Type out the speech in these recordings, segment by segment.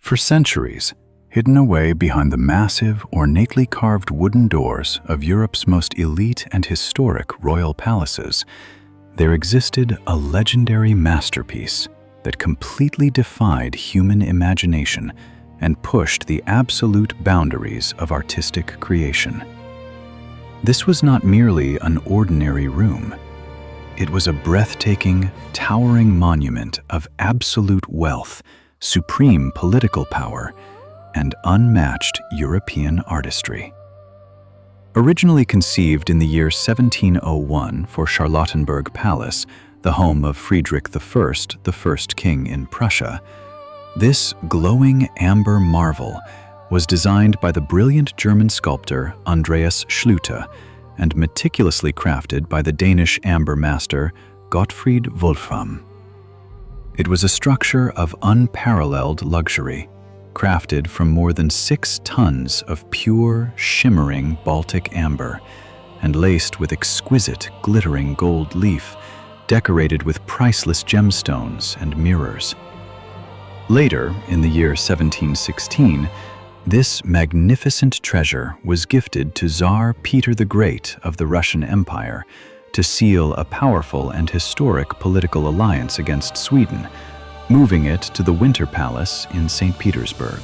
For centuries, hidden away behind the massive, ornately carved wooden doors of Europe's most elite and historic royal palaces, there existed a legendary masterpiece that completely defied human imagination and pushed the absolute boundaries of artistic creation. This was not merely an ordinary room. It was a breathtaking, towering monument of absolute wealth, supreme political power, and unmatched European artistry. Originally conceived in the year 1701 for Charlottenburg Palace, the home of Friedrich I, the first king in Prussia, this glowing amber marvel was designed by the brilliant German sculptor Andreas Schlüter and meticulously crafted by the Danish amber master Gottfried Wolfram. It was a structure of unparalleled luxury, crafted from more than 6 tons of pure, shimmering Baltic amber and laced with exquisite, glittering gold leaf, decorated with priceless gemstones and mirrors. Later, in the year 1716, this magnificent treasure was gifted to Tsar Peter the Great of the Russian Empire to seal a powerful and historic political alliance against Sweden, moving it to the Winter Palace in St. Petersburg.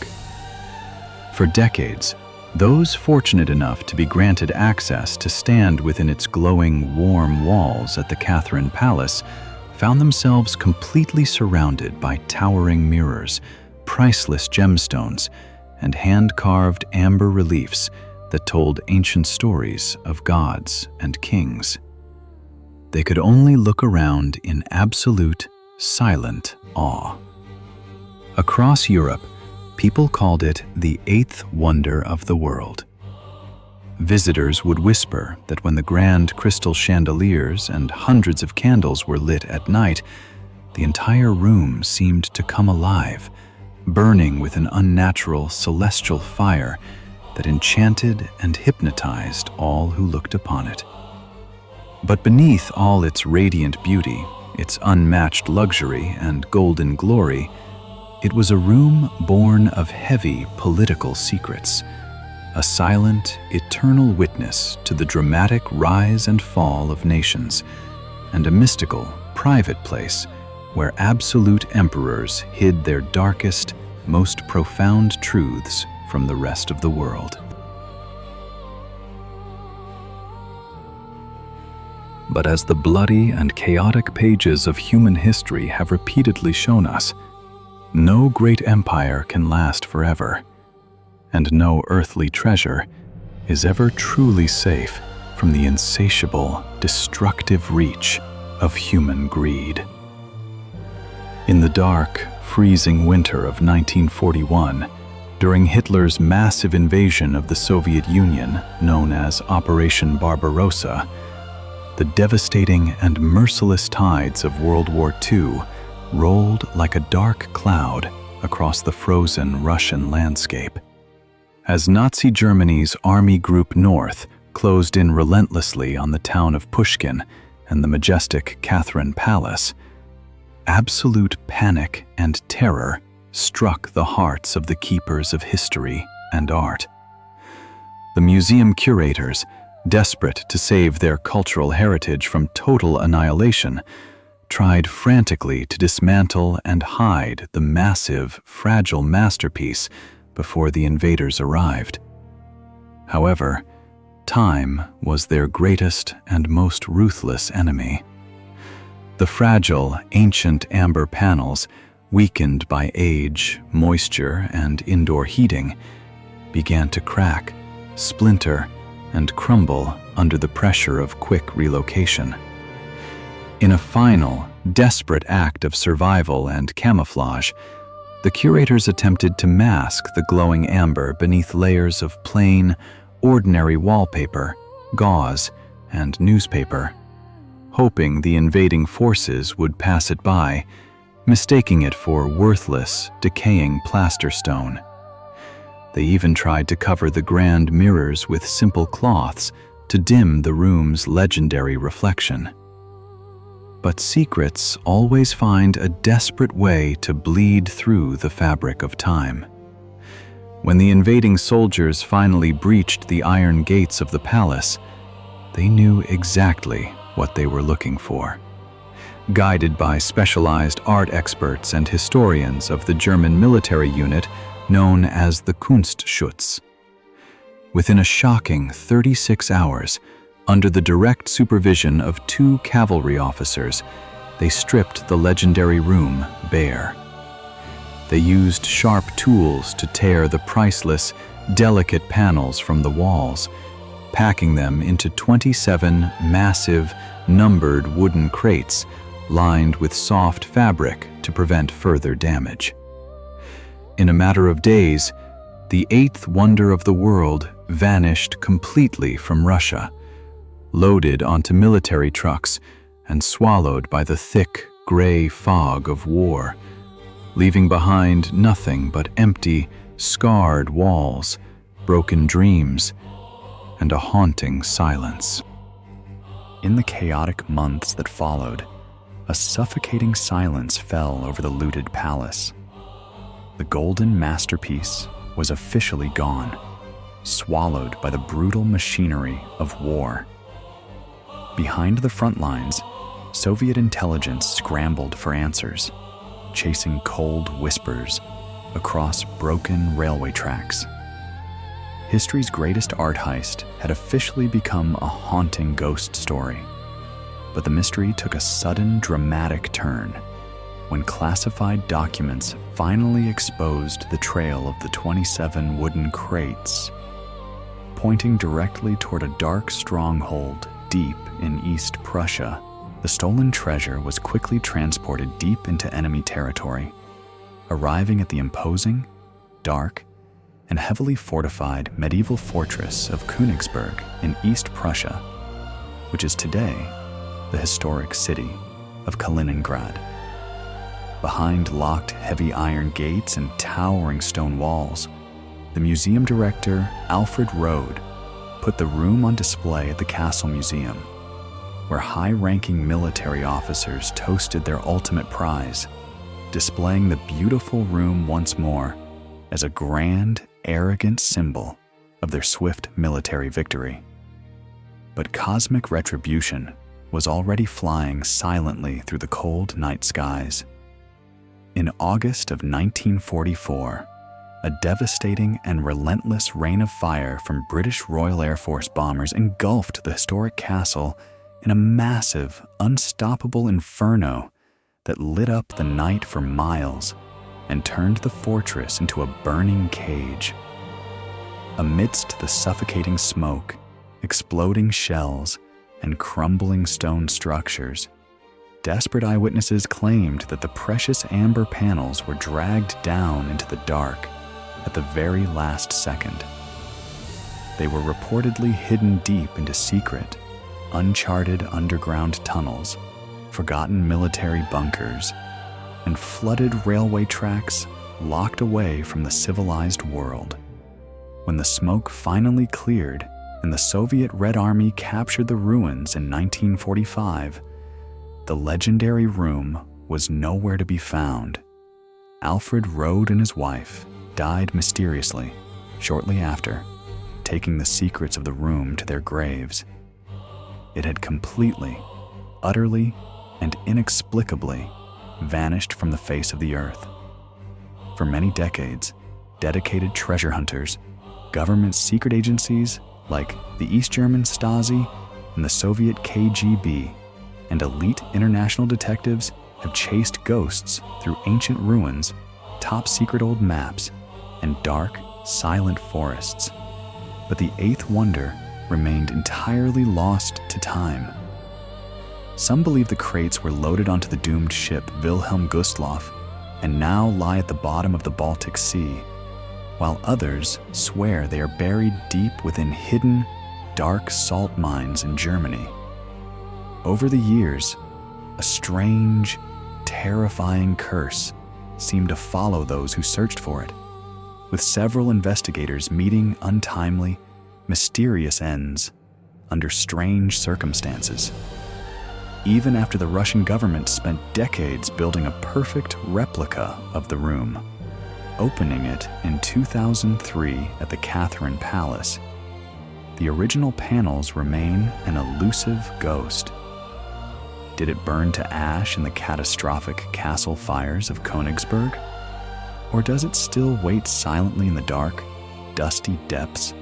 For decades, those fortunate enough to be granted access to stand within its glowing, warm walls at the Catherine Palace found themselves completely surrounded by towering mirrors, priceless gemstones, and hand-carved amber reliefs that told ancient stories of gods and kings. They could only look around in absolute, silent awe. Across Europe, people called it the 8th wonder of the world. Visitors would whisper that when the grand crystal chandeliers and hundreds of candles were lit at night, the entire room seemed to come alive, burning with an unnatural celestial fire that enchanted and hypnotized all who looked upon it. But beneath all its radiant beauty, its unmatched luxury and golden glory, it was a room born of heavy political secrets, a silent, eternal witness to the dramatic rise and fall of nations, and a mystical, private place where absolute emperors hid their darkest, most profound truths from the rest of the world. But as the bloody and chaotic pages of human history have repeatedly shown us, no great empire can last forever, and no earthly treasure is ever truly safe from the insatiable, destructive reach of human greed. In the dark, freezing winter of 1941, during Hitler's massive invasion of the Soviet Union, known as Operation Barbarossa, the devastating and merciless tides of World War II rolled like a dark cloud across the frozen Russian landscape. As Nazi Germany's Army Group North closed in relentlessly on the town of Pushkin and the majestic Catherine Palace, absolute panic and terror struck the hearts of the keepers of history and art. The museum curators, desperate to save their cultural heritage from total annihilation, tried frantically to dismantle and hide the massive, fragile masterpiece before the invaders arrived. However, time was their greatest and most ruthless enemy. The fragile, ancient amber panels, weakened by age, moisture, and indoor heating, began to crack, splinter, and crumble under the pressure of quick relocation. In a final, desperate act of survival and camouflage, the curators attempted to mask the glowing amber beneath layers of plain, ordinary wallpaper, gauze, and newspaper, hoping the invading forces would pass it by, mistaking it for worthless, decaying plaster stone. They even tried to cover the grand mirrors with simple cloths to dim the room's legendary reflection. But secrets always find a desperate way to bleed through the fabric of time. When the invading soldiers finally breached the iron gates of the palace, they knew exactly what they were looking for. Guided by specialized art experts and historians of the German military unit known as the Kunstschutz. Within a shocking 36 hours, under the direct supervision of 2 cavalry officers, they stripped the legendary room bare. They used sharp tools to tear the priceless, delicate panels from the walls, packing them into 27 massive, numbered wooden crates lined with soft fabric to prevent further damage. In a matter of days, the 8th wonder of the world vanished completely from Russia, loaded onto military trucks and swallowed by the thick, gray fog of war, leaving behind nothing but empty, scarred walls, broken dreams, and a haunting silence. In the chaotic months that followed, a suffocating silence fell over the looted palace. The golden masterpiece was officially gone, swallowed by the brutal machinery of war. Behind the front lines, Soviet intelligence scrambled for answers, chasing cold whispers across broken railway tracks. History's greatest art heist had officially become a haunting ghost story. But the mystery took a sudden, dramatic turn when classified documents finally exposed the trail of the 27 wooden crates, pointing directly toward a dark stronghold deep in East Prussia. The stolen treasure was quickly transported deep into enemy territory, arriving at the imposing, dark, and heavily fortified medieval fortress of Königsberg in East Prussia, which is today the historic city of Kaliningrad. Behind locked heavy iron gates and towering stone walls, the museum director, Alfred Rode, put the room on display at the Castle Museum, where high-ranking military officers toasted their ultimate prize, displaying the beautiful room once more as a grand, arrogant symbol of their swift military victory. But cosmic retribution was already flying silently through the cold night skies. In August of 1944, a devastating and relentless rain of fire from British Royal Air Force bombers engulfed the historic castle in a massive, unstoppable inferno that lit up the night for miles and turned the fortress into a burning cage. Amidst the suffocating smoke, exploding shells, and crumbling stone structures, desperate eyewitnesses claimed that the precious amber panels were dragged down into the dark at the very last second. They were reportedly hidden deep into secret, uncharted underground tunnels, forgotten military bunkers, and flooded railway tracks locked away from the civilized world. When the smoke finally cleared and the Soviet Red Army captured the ruins in 1945, the legendary room was nowhere to be found. Alfred Rode and his wife died mysteriously shortly after, taking the secrets of the room to their graves. It had completely, utterly, and inexplicably vanished from the face of the earth. For many decades, dedicated treasure hunters, government secret agencies like the East German Stasi and the Soviet KGB, and elite international detectives have chased ghosts through ancient ruins, top-secret old maps, and dark, silent forests. But the 8th wonder remained entirely lost to time. Some believe the crates were loaded onto the doomed ship Wilhelm Gustloff and now lie at the bottom of the Baltic Sea, while others swear they are buried deep within hidden, dark salt mines in Germany. Over the years, a strange, terrifying curse seemed to follow those who searched for it, with several investigators meeting untimely, mysterious ends under strange circumstances. even after the Russian government spent decades building a perfect replica of the room. Opening it in 2003 at the Catherine Palace, the original panels remain an elusive ghost. Did it burn to ash in the catastrophic castle fires of Königsberg? Or does it still wait silently in the dark, dusty depths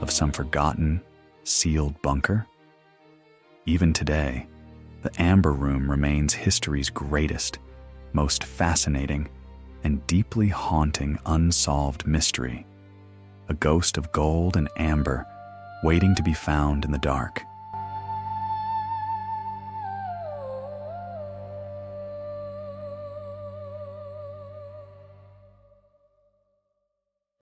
of some forgotten, sealed bunker? Even today, the Amber Room remains history's greatest, most fascinating, and deeply haunting unsolved mystery. A ghost of gold and amber waiting to be found in the dark.